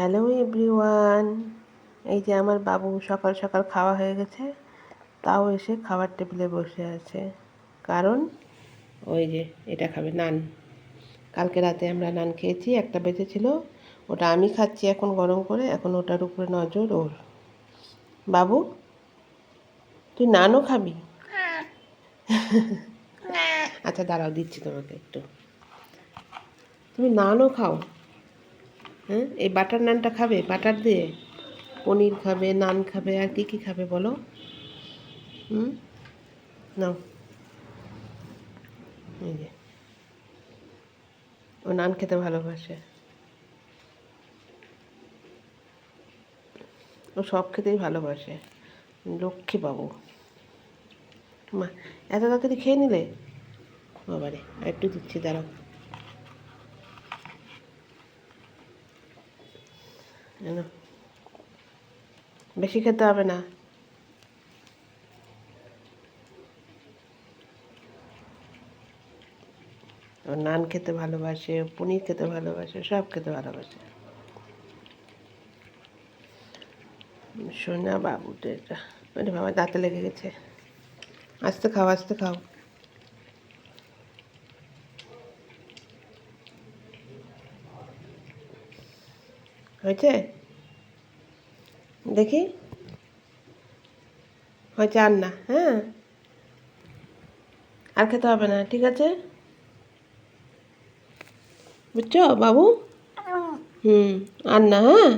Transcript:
Hello everyone. এই যে আমার বাবু সকাল সকাল খাওয়া হয়ে গেছে, তাও এসে খাবার টেবিলে বসে আছে। কারণ ওই যে এটা খাবে নান। কালকে রাতে আমরা নান খেয়েছি, একটা বেঁচেছিল, ওটা আমি খাচ্ছি এখন গরম করে। এখন ওটার উপরে নজর ওর। বাবু, তুই নানও খাবি? আচ্ছা দাঁড়াও, দিচ্ছি তোমাকে একটু। তুমি নানও খাও? হ্যাঁ, এই বাটার নানটা খাবে? বাটার দিয়ে পনির খাবে, নান খাবে, আর কি কি খাবে বলো? নাও, এই যে ও নান খেতে ভালোবাসে। ও সব খেতেই ভালোবাসে, লক্ষ্মী বাবু। মা, এত তাড়াতাড়ি খেয়ে নিলে? বাবারে, আর একটু দিচ্ছি, দাঁড়াও। জানো, বেশি খেতে হবে না। ও নান খেতে ভালোবাসে, পনির খেতে ভালোবাসে, সব খেতে ভালোবাসে। সোনা বাবুটা এটা। ওরে বাবা, দাঁতে লেগে গেছে। আস্তে খাও, আস্তে খাও। হয়েছে? দেখি, হয়েছে? আর না, হ্যাঁ, আর খেতে হবে না, ঠিক আছে? বুঝছো বাবু? আর না, হ্যাঁ।